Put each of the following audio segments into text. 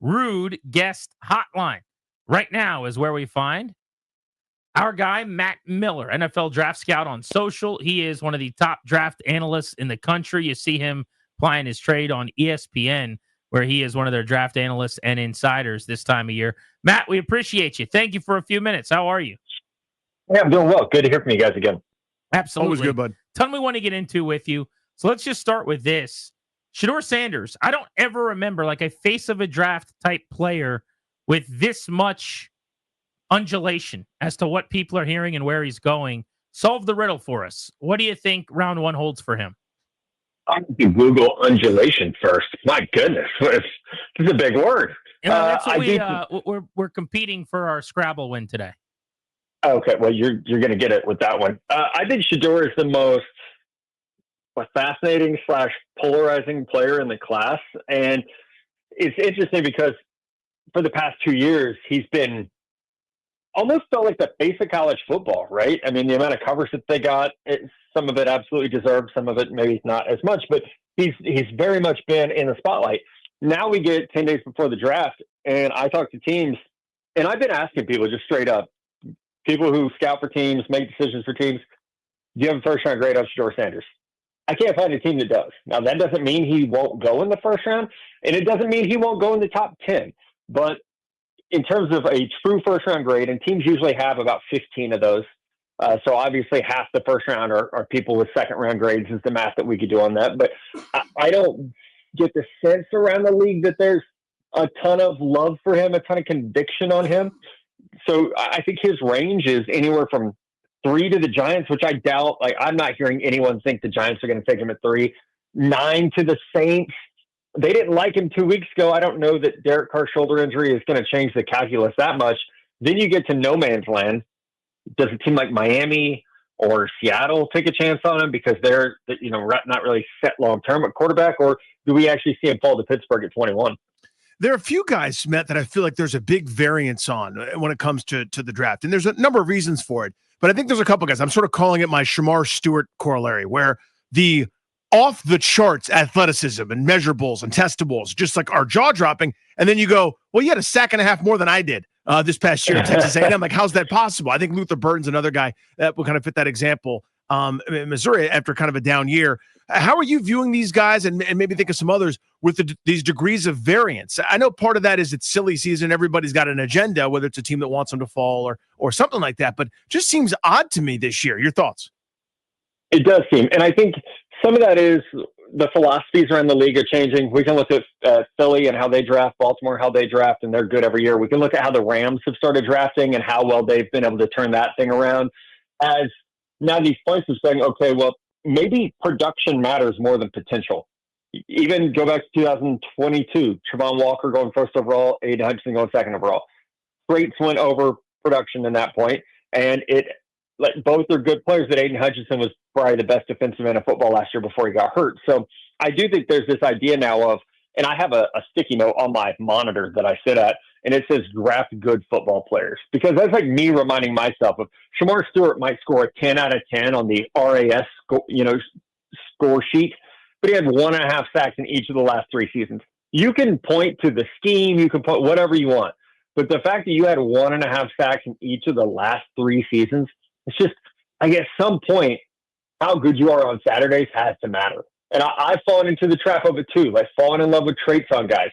Rude Guest Hotline. Right now is where we find our guy, Matt Miller, NFL Draft Scout on social. He is one of the top draft analysts in the country. You see him plying his trade on ESPN, where he is one of their draft analysts and insiders this time of year. Matt, we appreciate you. Thank you for a few minutes. How are you? Yeah, I'm doing well. Good to hear from you guys again. Absolutely. Always good, bud. Ton we want to get into with you. So let's just start with this. Shedeur Sanders. I don't ever remember like a face of a draft type player with this much undulation as to what people are hearing and where he's going. Solve the riddle for us. What do you think round one holds for him? I can Google undulation first. My goodness, this is a big word. That's what we're competing for our Scrabble win today. Okay, well, you're going to get it with that one. I think Shedeur is the most fascinating / polarizing player in the class, and it's interesting because for the past 2 years he's been almost felt like the face of college football, right? I mean, the amount of coverage that they got, some of it absolutely deserved, some of it maybe not as much, but he's very much been in the spotlight. Now we get 10 days before the draft, and I talk to teams, and I've been asking people just straight up, people who scout for teams, make decisions for teams, do you have a first-round grade on Shedeur Sanders? I can't find a team that does. Now, that doesn't mean he won't go in the first round, and it doesn't mean he won't go in the top 10, but in terms of a true first-round grade, and teams usually have about 15 of those. So obviously half the first round are people with second-round grades is the math that we could do on that. But I don't get the sense around the league that there's a ton of love for him, a ton of conviction on him. So I think his range is anywhere from 3 to the Giants, which I doubt. Like, I'm not hearing anyone think the Giants are going to take him at 3. 9 to the Saints. They didn't like him 2 weeks ago. I don't know that Derek Carr's shoulder injury is going to change the calculus that much. Then you get to no man's land. Does a team like Miami or Seattle take a chance on him because they're not really set long-term at quarterback, or do we actually see him fall to Pittsburgh at 21? There are a few guys, Matt, that I feel like there's a big variance on when it comes to the draft, and there's a number of reasons for it. But I think there's a couple guys. I'm sort of calling it my Shamar Stewart corollary, where the off-the-charts athleticism and measurables and testables just like are jaw-dropping, and then you go, well, you had a sack and a half more than I did this past year at Texas A&M. Like, how's that possible? I think Luther Burton's another guy that will kind of fit that example in Missouri after kind of a down year. How are you viewing these guys, and maybe think of some others with these degrees of variance? I know part of that is it's silly season. Everybody's got an agenda, whether it's a team that wants them to fall or something like that, but just seems odd to me this year. Your thoughts? It does seem, and I think some of that is the philosophies around the league are changing. We can look at Philly and how they draft, Baltimore, how they draft, and they're good every year. We can look at how the Rams have started drafting and how well they've been able to turn that thing around. As now these points are saying, okay, well, maybe production matters more than potential. Even go back to 2022, Travon Walker going first overall, Aiden Hutchinson going second overall. Traits went over production in that point, and both are good players, but Aiden Hutchinson was probably the best defensive end of football last year before he got hurt. So I do think there's this idea now of, and I have a sticky note on my monitor that I sit at, and it says draft good football players, because that's like me reminding myself of Shamar Stewart might score a 10 out of 10 on the RAS score sheet, but he had 1.5 sacks in each of the last 3 seasons. You can point to the scheme, you can put whatever you want, but the fact that you had 1.5 sacks in each of the last 3 seasons, it's just, I guess, some point, how good you are on Saturdays has to matter. And I've fallen into the trap of it too, like falling in love with traits on guys.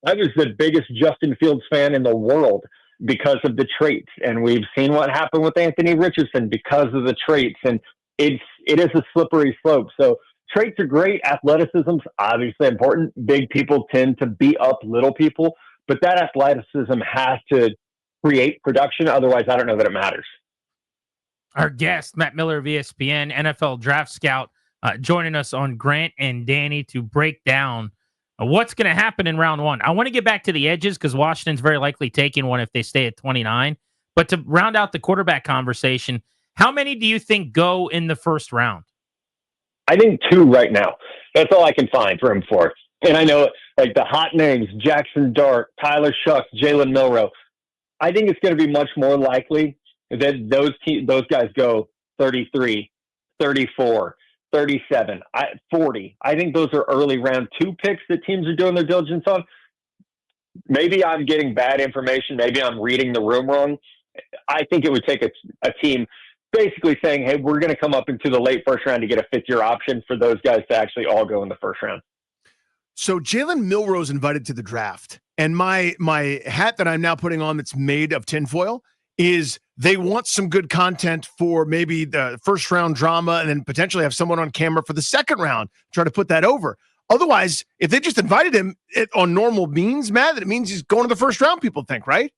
I was the biggest Justin Fields fan in the world because of the traits. And we've seen what happened with Anthony Richardson because of the traits. And it is a slippery slope. So traits are great. Athleticism's obviously important. Big people tend to beat up little people, but that athleticism has to create production. Otherwise, I don't know that it matters. Our guest, Matt Miller of ESPN, NFL Draft Scout, joining us on Grant and Danny to break down what's going to happen in round one. I want to get back to the edges because Washington's very likely taking one if they stay at 29. But to round out the quarterback conversation, how many do you think go in the first round? I think 2 right now. That's all I can find room for. And I know like the hot names, Jackson Dart, Tyler Shucks, Jalen Milroe. I think it's going to be much more likely that those guys go 33, 34, 37, 40. I think those are early round 2 picks that teams are doing their diligence on. maybe I'm getting bad information. Maybe I'm reading the room wrong. I think it would take a team basically saying, hey, we're going to come up into the late first round to get a fifth-year option for those guys to actually all go in the first round. So Jalen Milroe's invited to the draft, and my hat that I'm now putting on that's made of tinfoil is they want some good content for maybe the first round drama and then potentially have someone on camera for the second round, try to put that over. Otherwise, if they just invited him on normal means, Matt, it means he's going to the first round, people think, right?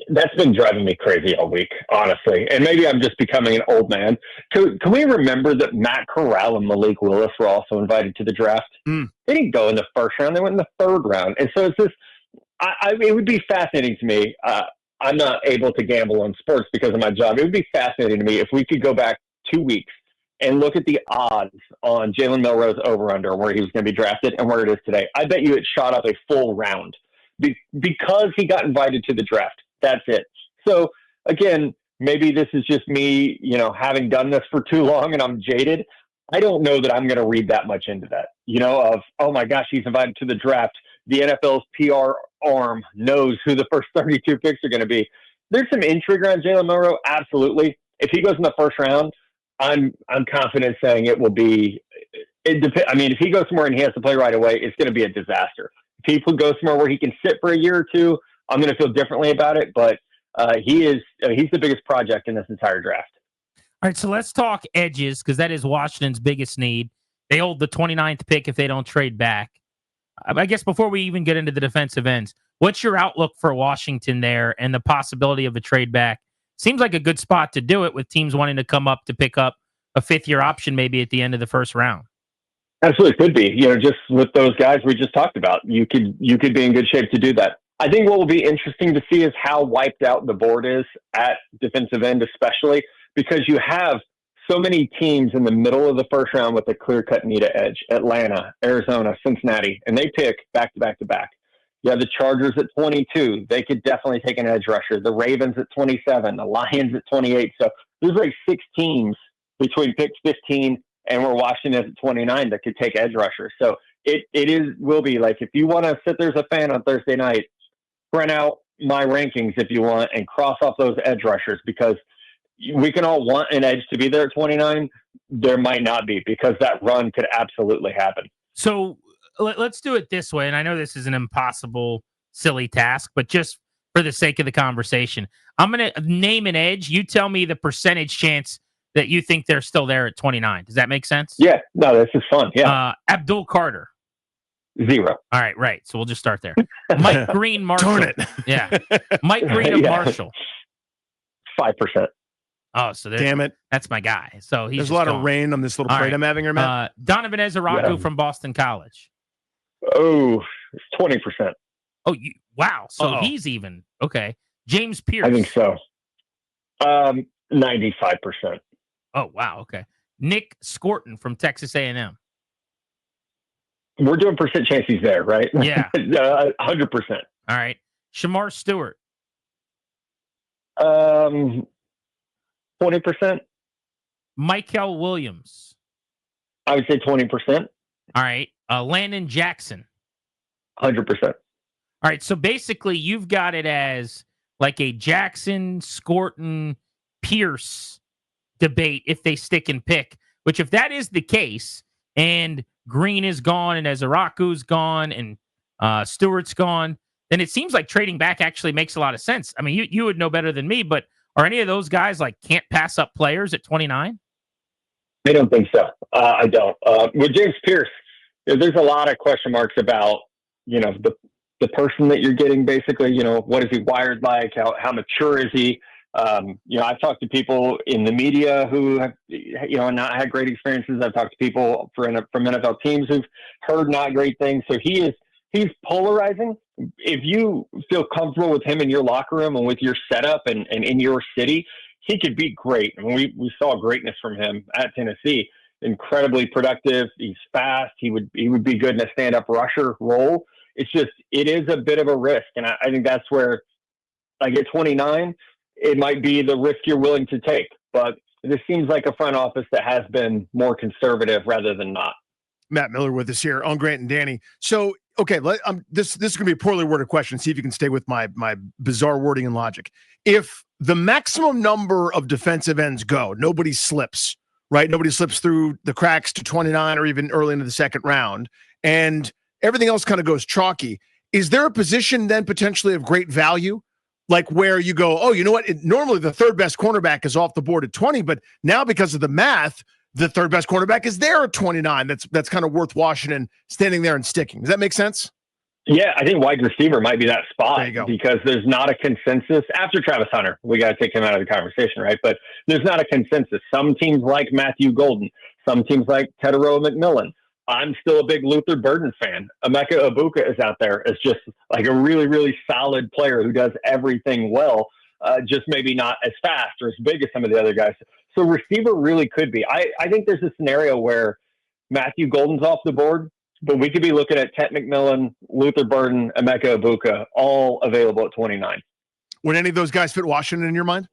That's been driving me crazy all week, honestly. And maybe I'm just becoming an old man. Can we remember that Matt Corral and Malik Willis were also invited to the draft? They didn't go in the first round. They went in the third round. And so it's this, it would be fascinating to me. I'm not able to gamble on sports because of my job. It would be fascinating to me if we could go back 2 weeks and look at the odds on Jalen Milroe's over-under, where he was going to be drafted and where it is today. I bet you it shot up a full round. Because he got invited to the draft. That's it. So again, maybe this is just me, having done this for too long and I'm jaded. I don't know that I'm going to read that much into that, of, oh my gosh, he's invited to the draft. The NFL's PR arm knows who the first 32 picks are going to be. There's some intrigue around Jalen Milroe. Absolutely. If he goes in the first round, I'm confident saying it will be, if he goes somewhere and he has to play right away, it's going to be a disaster. If he goes somewhere where he can sit for a year or two, I'm going to feel differently about it. But he's the biggest project in this entire draft. All right, so let's talk edges, because that is Washington's biggest need. They hold the 29th pick if they don't trade back. I guess before we even get into the defensive ends, what's your outlook for Washington there and the possibility of a trade back? Seems like a good spot to do it with teams wanting to come up to pick up a fifth-year option maybe at the end of the first round. Absolutely could be. Just with those guys we just talked about, you could be in good shape to do that. I think what will be interesting to see is how wiped out the board is at defensive end, especially because you have so many teams in the middle of the first round with a clear-cut need at edge. Atlanta, Arizona, Cincinnati, and they pick back to back to back. You have the Chargers at 22. They could definitely take an edge rusher. The Ravens at 27. The Lions at 28. So there's like 6 teams between pick 15 and we're Washington at 29 that could take edge rushers. So will be like, if you want to sit there as a fan on Thursday night, print out my rankings if you want and cross off those edge rushers, because we can all want an edge to be there at 29. There might not be, because that run could absolutely happen. So let's do it this way. And I know this is an impossible, silly task, but just for the sake of the conversation, I'm going to name an edge. You tell me the percentage chance that you think they're still there at 29. Does that make sense? Yeah. No, this is fun. Yeah. Abdul Carter. 0. All right. Right. So we'll just start there. Mike Green, Marshall. Darn it. Yeah. Mike Green of Marshall. 5%. Oh, so damn it. That's my guy. So there's a lot of rain on this little parade I'm having here, Matt. Donovan Ezeraku from Boston College. Oh, it's 20%. Oh, wow. So he's even. Okay. James Pierce. I think so. 95%. Oh, wow. Okay. Nick Scorton from Texas A&M. We're doing percent chance he's there, right? Yeah. 100%. All right. Shamar Stewart. 20%. Michael Williams. I would say 20%. All right. Landon Jackson. 100%. All right. So basically, you've got it as like a Jackson, Scorton, Pierce debate if they stick and pick, which if that is the case and Green is gone and Ezeraku's gone and Stewart's gone, then it seems like trading back actually makes a lot of sense. I mean, you would know better than me, but are any of those guys like can't pass up players at 29? I don't think so. I don't. With James Pierce, there's a lot of question marks about, the person that you're getting, basically, what is he wired like? How mature is he? I've talked to people in the media who have, not had great experiences. I've talked to people from NFL teams who've heard not great things. So he's polarizing. If you feel comfortable with him in your locker room and with your setup and in your city, he could be great. I mean, we saw greatness from him at Tennessee. Incredibly productive. He's fast. He would be good in a stand-up rusher role. It's just, it is a bit of a risk. And I think that's where, like at 29, it might be the risk you're willing to take. But this seems like a front office that has been more conservative rather than not. Matt Miller with us here on Grant and Danny. So, okay, this is going to be a poorly worded question. See if you can stay with my bizarre wording and logic. If the maximum number of defensive ends go, nobody slips, right? Nobody slips through the cracks to 29 or even early into the second round, and everything else kind of goes chalky. Is there a position then potentially of great value? Like where you go, oh, you know what? Normally the third best cornerback is off the board at 20, but now because of the math, the third best cornerback is there at 29. That's kind of worth Washington standing there and sticking. Does that make sense? Yeah, I think wide receiver might be that spot because there's not a consensus. After Travis Hunter, we got to take him out of the conversation, right? But there's not a consensus. Some teams like Matthew Golden. Some teams like Shedeur McMillan. I'm still a big Luther Burden fan. Emeka Egbuka is out there as just like a really, really solid player who does everything well, just maybe not as fast or as big as some of the other guys. So receiver really could be. I think there's a scenario where Matthew Golden's off the board, but we could be looking at Tet McMillan, Luther Burden, Emeka Egbuka, all available at 29. Would any of those guys fit Washington in your mind?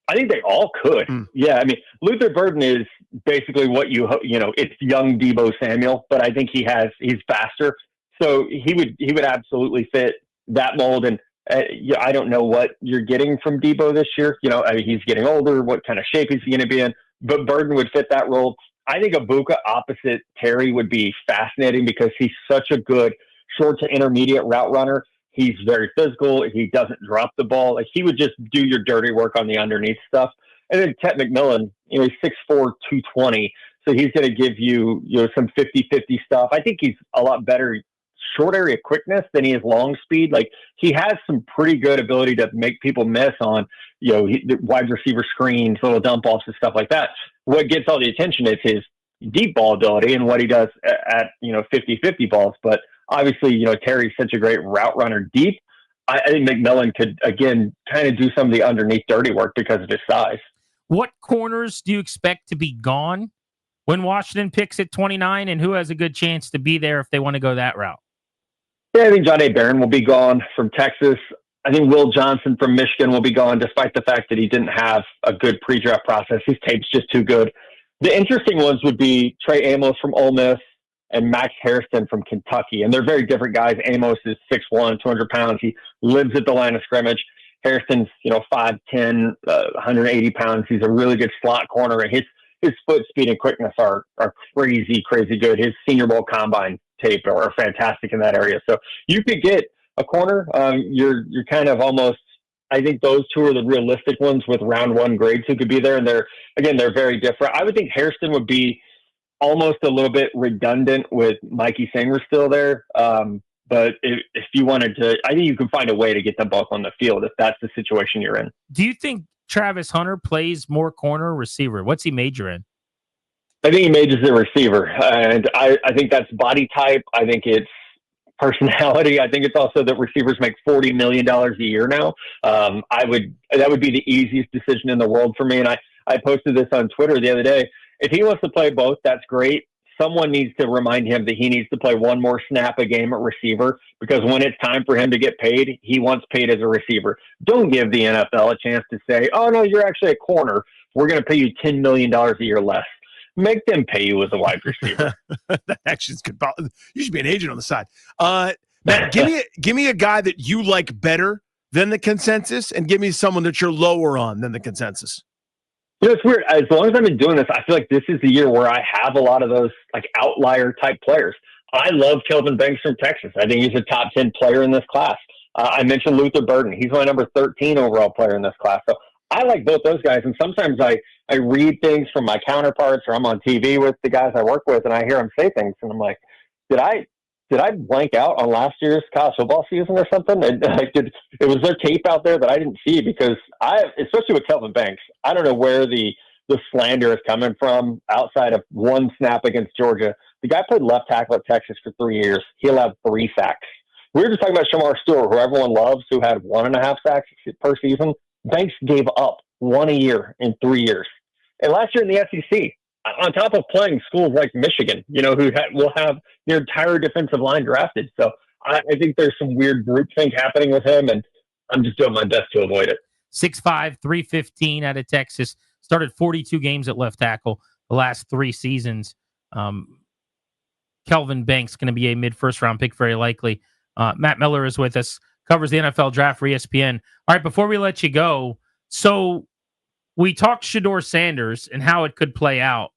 I think they all could. Yeah, I mean, Luther Burden is basically what it's young Deebo Samuel, but I think he's faster, so he would absolutely fit that mold. And I don't know what you're getting from Deebo this year. I mean, he's getting older. What kind of shape is he going to be in? But Burden would fit that role. I think Egbuka opposite Terry would be fascinating because he's such a good short to intermediate route runner. He's very physical. He doesn't drop the ball. Like he would just do your dirty work on the underneath stuff. And then Tet McMillan, he's 6'4", 220. So he's going to give you, some 50-50 stuff. I think he's a lot better short area quickness than he is long speed. Like he has some pretty good ability to make people miss on, wide receiver screens, little dump offs and stuff like that. What gets all the attention is his deep ball ability and what he does at 50-50 balls. But obviously, Terry's such a great route runner deep. I think McMillan could, again, kind of do some of the underneath dirty work because of his size. What corners do you expect to be gone when Washington picks at 29, and who has a good chance to be there if they want to go that route? Yeah, I think John A. Barron will be gone from Texas. I think Will Johnson from Michigan will be gone, despite the fact that he didn't have a good pre-draft process. His tape's just too good. The interesting ones would be Trey Amos from Ole Miss and Max Hairston from Kentucky. And they're very different guys. Amos is 6'1", 200 pounds. He lives at the line of scrimmage. Hairston's, 5'10", 180 pounds. He's a really good slot corner, and his foot speed and quickness are crazy, crazy good. His Senior Bowl combine tape are fantastic in that area. So you could get a corner. You're kind of almost, I think those two are the realistic ones with round one grades who could be there. And they're very different. I would think Hairston would be almost a little bit redundant with Mikey Singer still there. But if you wanted to, I think you can find a way to get them both on the field if that's the situation you're in. Do you think Travis Hunter plays more corner or receiver? What's he major in? I think he majors in receiver. And I think that's body type. I think it's personality. I think it's also that receivers make $40 million a year now. That would be the easiest decision in the world for me. And I posted this on Twitter the other day. If he wants to play both, that's great. Someone needs to remind him that he needs to play one more snap a game at receiver, because when it's time for him to get paid, he wants paid as a receiver. Don't give the NFL a chance to say, oh, no, you're actually a corner. We're going to pay you $10 million a year less. Make them pay you as a wide receiver. That actually is good. You should be an agent on the side. Matt, give me a guy that you like better than the consensus, and give me someone that you're lower on than the consensus. It's weird. As long as I've been doing this, I feel like this is the year where I have a lot of those like outlier type players. I love Kelvin Banks from Texas. I think he's a top 10 player in this class. I mentioned Luther Burden. He's my number 13 overall player in this class. So I like both those guys. And sometimes I read things from my counterparts, or I'm on TV with the guys I work with, and I hear them say things, and I'm like, did I blank out on last year's college football season or something? And was there tape out there that I didn't see? Because especially with Kelvin Banks, I don't know where the slander is coming from outside of one snap against Georgia. The guy played left tackle at Texas for 3 years. He allowed 3 sacks. We were just talking about Shedeur Sanders, who everyone loves, who had 1.5 sacks per season. Banks gave up 1 a year in 3 years. And last year in the SEC, on top of playing schools like Michigan, who will have their entire defensive line drafted. So I think there's some weird groupthink happening with him, and I'm just doing my best to avoid it. 6'5", 315 out of Texas. Started 42 games at left tackle the last 3 seasons. Kelvin Banks going to be a mid-first round pick, very likely. Matt Miller is with us, covers the NFL draft for ESPN. All right, before we let you go, so we talked Shedeur Sanders and how it could play out.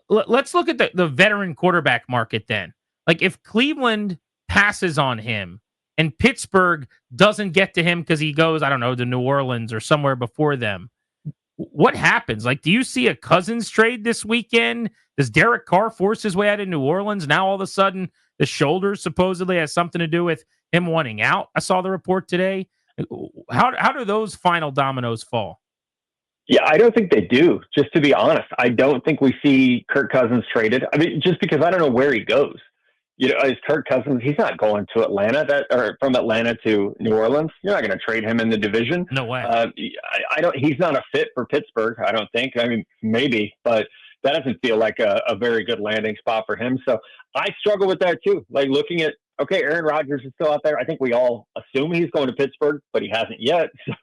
Let's look at the veteran quarterback market then. Like if Cleveland passes on him and Pittsburgh doesn't get to him because he goes, I don't know, to New Orleans or somewhere before them, what happens? Like, do you see a Cousins trade this weekend? Does Derek Carr force his way out of New Orleans? Now all of a sudden the shoulder supposedly has something to do with him wanting out. I saw the report today. How do those final dominoes fall? Yeah, I don't think they do, just to be honest. I don't think we see Kirk Cousins traded. I mean, just because I don't know where he goes. You know, is Kirk Cousins, he's not going to Atlanta or from Atlanta to New Orleans. You're not going to trade him in the division. No way. I don't, he's not a fit for Pittsburgh, I don't think. I mean, maybe, but that doesn't feel like a very good landing spot for him. So I struggle with that too. Like looking at, okay, Aaron Rodgers is still out there. I think we all assume he's going to Pittsburgh, but he hasn't yet. So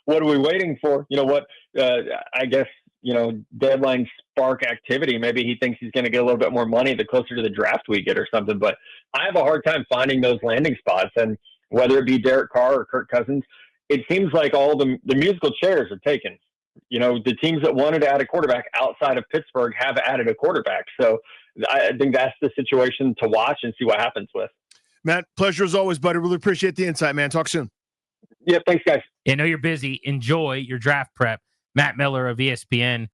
what are we waiting for? You know what? I guess, you know, deadline spark activity. Maybe he thinks he's going to get a little bit more money the closer to the draft we get or something. But I have a hard time finding those landing spots. And whether it be Derek Carr or Kirk Cousins, it seems like all the musical chairs are taken. You know, the teams that wanted to add a quarterback outside of Pittsburgh have added a quarterback. So I think that's the situation to watch and see what happens with. Matt, pleasure as always, buddy. Really appreciate the insight, man. Talk soon. Yeah, thanks, guys. I know you're busy. Enjoy your draft prep. Matt Miller of ESPN.